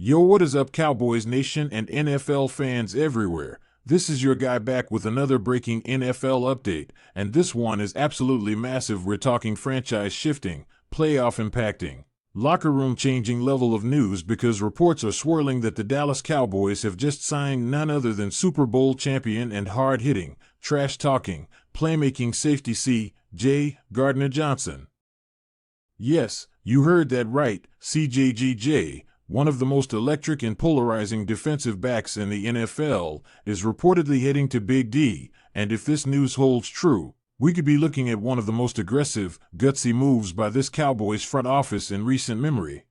Yo, what is up, Cowboys Nation and NFL fans everywhere? This is your guy back with another breaking NFL update, and this one is absolutely massive. We're talking franchise shifting, playoff impacting, locker room changing level of news because reports are swirling that the Dallas Cowboys have just signed none other than Super Bowl champion and hard-hitting, trash-talking, playmaking safety CJ Gardner-Johnson. Yes, you heard that right, CJGJ. One of the most electric and polarizing defensive backs in the NFL, is reportedly heading to Big D, and if this news holds true, we could be looking at one of the most aggressive, gutsy moves by this Cowboys front office in recent memory.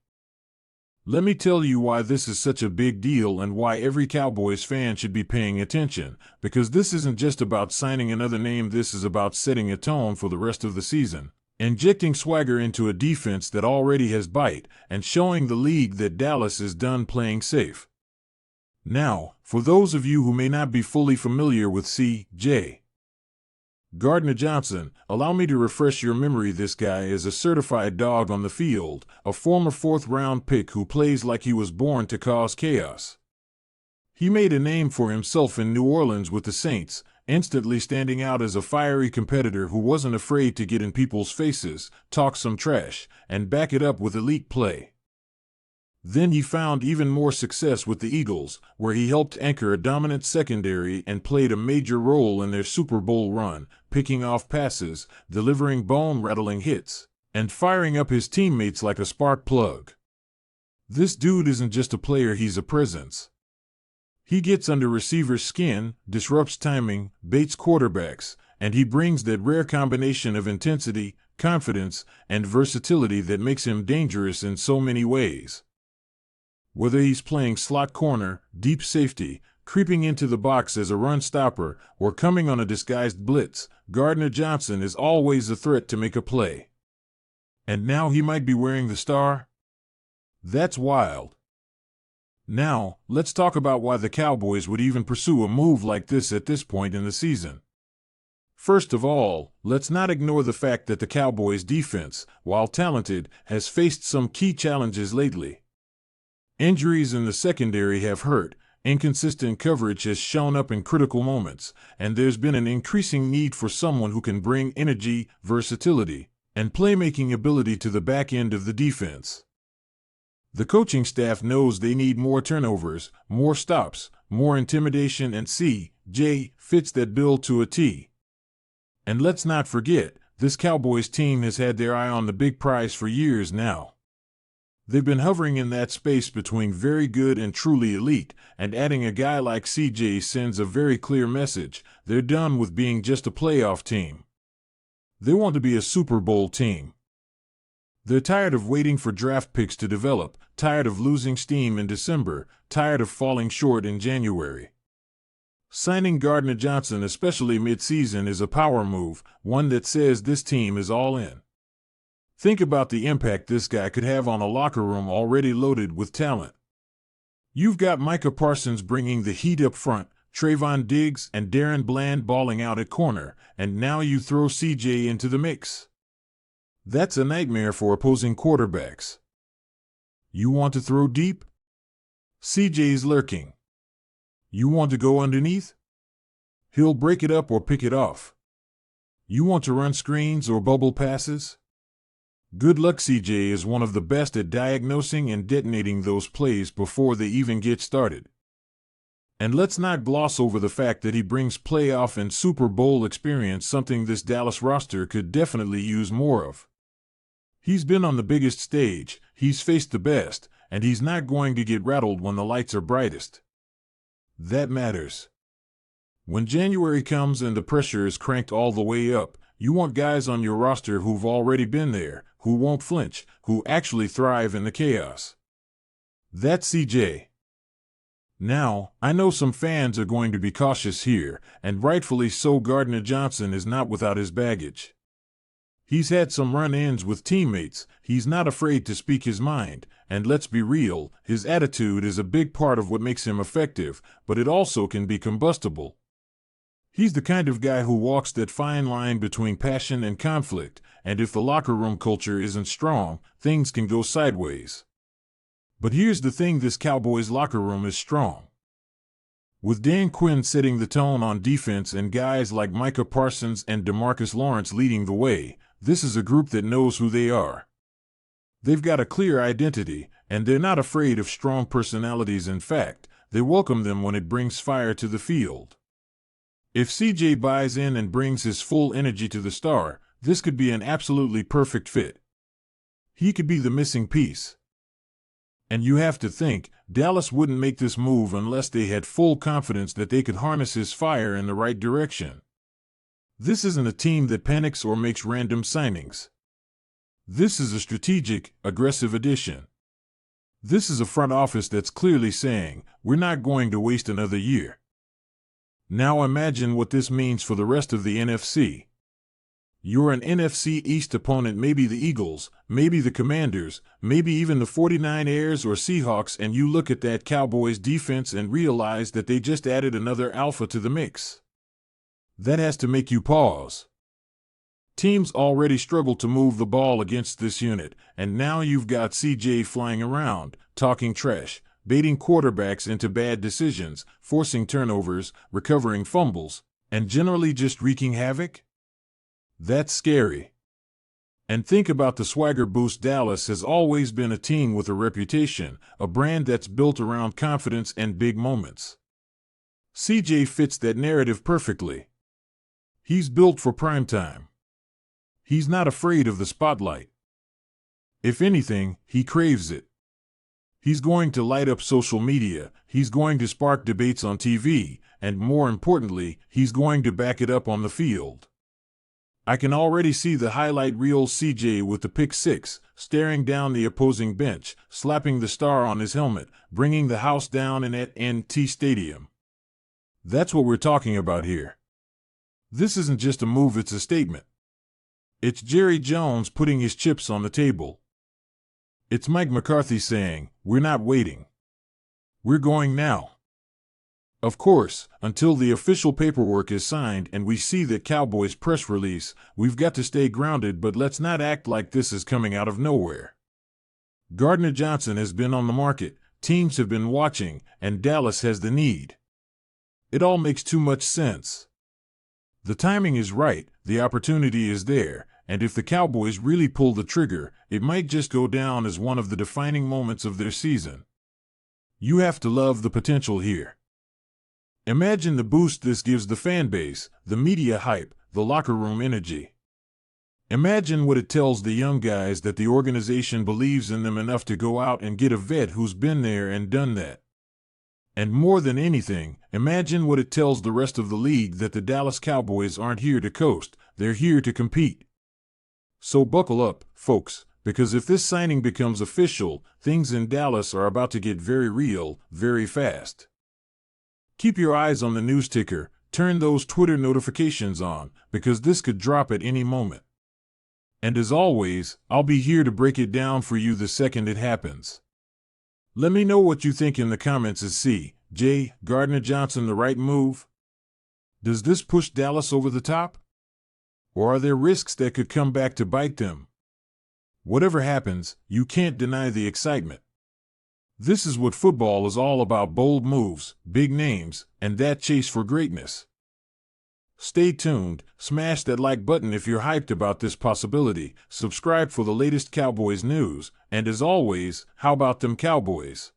Let me tell you why this is such a big deal and why every Cowboys fan should be paying attention, because this isn't just about signing another name, this is about setting a tone for the rest of the season. Injecting swagger into a defense that already has bite, and showing the league that Dallas is done playing safe. Now, for those of you who may not be fully familiar with CJ Gardner-Johnson, allow me to refresh your memory. This guy is a certified dog on the field, a former fourth-round pick who plays like he was born to cause chaos. He made a name for himself in New Orleans with the Saints, instantly standing out as a fiery competitor who wasn't afraid to get in people's faces, talk some trash, and back it up with elite play. Then he found even more success with the Eagles, where he helped anchor a dominant secondary and played a major role in their Super Bowl run, picking off passes, delivering bone-rattling hits, and firing up his teammates like a spark plug. This dude isn't just a player, he's a presence. He gets under receivers' skin, disrupts timing, baits quarterbacks, and he brings that rare combination of intensity, confidence, and versatility that makes him dangerous in so many ways. Whether he's playing slot corner, deep safety, creeping into the box as a run stopper, or coming on a disguised blitz, Gardner-Johnson is always a threat to make a play. And now he might be wearing the star? That's wild. Now, let's talk about why the Cowboys would even pursue a move like this at this point in the season. First of all, let's not ignore the fact that the Cowboys' defense, while talented, has faced some key challenges lately. Injuries in the secondary have hurt, inconsistent coverage has shown up in critical moments, and there's been an increasing need for someone who can bring energy, versatility, and playmaking ability to the back end of the defense. The coaching staff knows they need more turnovers, more stops, more intimidation, and CJ fits that bill to a T. And let's not forget, this Cowboys team has had their eye on the big prize for years now. They've been hovering in that space between very good and truly elite, and adding a guy like CJ sends a very clear message: they're done with being just a playoff team. They want to be a Super Bowl team. They're tired of waiting for draft picks to develop, tired of losing steam in December, tired of falling short in January. Signing Gardner-Johnson, especially mid-season, is a power move, one that says this team is all in. Think about the impact this guy could have on a locker room already loaded with talent. You've got Micah Parsons bringing the heat up front, Trayvon Diggs and Darren Bland balling out at corner, and now you throw CJ into the mix. That's a nightmare for opposing quarterbacks. You want to throw deep? CJ's lurking. You want to go underneath? He'll break it up or pick it off. You want to run screens or bubble passes? Good luck. CJ is one of the best at diagnosing and detonating those plays before they even get started. And let's not gloss over the fact that he brings playoff and Super Bowl experience, something this Dallas roster could definitely use more of. He's been on the biggest stage, he's faced the best, and he's not going to get rattled when the lights are brightest. That matters. When January comes and the pressure is cranked all the way up, you want guys on your roster who've already been there, who won't flinch, who actually thrive in the chaos. That's CJ. Now, I know some fans are going to be cautious here, and rightfully so. Gardner-Johnson is not without his baggage. He's had some run-ins with teammates, he's not afraid to speak his mind, and let's be real, his attitude is a big part of what makes him effective, but it also can be combustible. He's the kind of guy who walks that fine line between passion and conflict, and if the locker room culture isn't strong, things can go sideways. But here's the thing, this Cowboys locker room is strong. With Dan Quinn setting the tone on defense and guys like Micah Parsons and DeMarcus Lawrence leading the way, this is a group that knows who they are. They've got a clear identity, and they're not afraid of strong personalities. In fact, they welcome them when it brings fire to the field. If CJ buys in and brings his full energy to the star, this could be an absolutely perfect fit. He could be the missing piece. And you have to think, Dallas wouldn't make this move unless they had full confidence that they could harness his fire in the right direction. This isn't a team that panics or makes random signings. This is a strategic, aggressive addition. This is a front office that's clearly saying, we're not going to waste another year. Now imagine what this means for the rest of the NFC. You're an NFC East opponent, maybe the Eagles, maybe the Commanders, maybe even the 49ers or Seahawks, and you look at that Cowboys defense and realize that they just added another alpha to the mix. That has to make you pause. Teams already struggle to move the ball against this unit, and now you've got CJ flying around, talking trash, baiting quarterbacks into bad decisions, forcing turnovers, recovering fumbles, and generally just wreaking havoc? That's scary. And think about the swagger boost. Dallas has always been a team with a reputation, a brand that's built around confidence and big moments. CJ fits that narrative perfectly. He's built for primetime. He's not afraid of the spotlight. If anything, he craves it. He's going to light up social media, he's going to spark debates on TV, and more importantly, he's going to back it up on the field. I can already see the highlight reel, CJ with the pick six, staring down the opposing bench, slapping the star on his helmet, bringing the house down in at Stadium. That's what we're talking about here. This isn't just a move, it's a statement. It's Jerry Jones putting his chips on the table. It's Mike McCarthy saying, we're not waiting. We're going now. Of course, until the official paperwork is signed and we see the Cowboys press release, we've got to stay grounded, but let's not act like this is coming out of nowhere. Gardner-Johnson has been on the market, teams have been watching, and Dallas has the need. It all makes too much sense. The timing is right, the opportunity is there, and if the Cowboys really pull the trigger, it might just go down as one of the defining moments of their season. You have to love the potential here. Imagine the boost this gives the fan base, the media hype, the locker room energy. Imagine what it tells the young guys that the organization believes in them enough to go out and get a vet who's been there and done that. And more than anything, imagine what it tells the rest of the league that the Dallas Cowboys aren't here to coast, they're here to compete. So buckle up, folks, because if this signing becomes official, things in Dallas are about to get very real, very fast. Keep your eyes on the news ticker, turn those Twitter notifications on, because this could drop at any moment. And as always, I'll be here to break it down for you the second it happens. Let me know what you think in the comments. Is CJ Gardner-Johnson the right move? Does this push Dallas over the top? Or are there risks that could come back to bite them? Whatever happens, you can't deny the excitement. This is what football is all about: bold moves, big names, and that chase for greatness. Stay tuned, smash that like button if you're hyped about this possibility, subscribe for the latest Cowboys news, and as always, how about them Cowboys?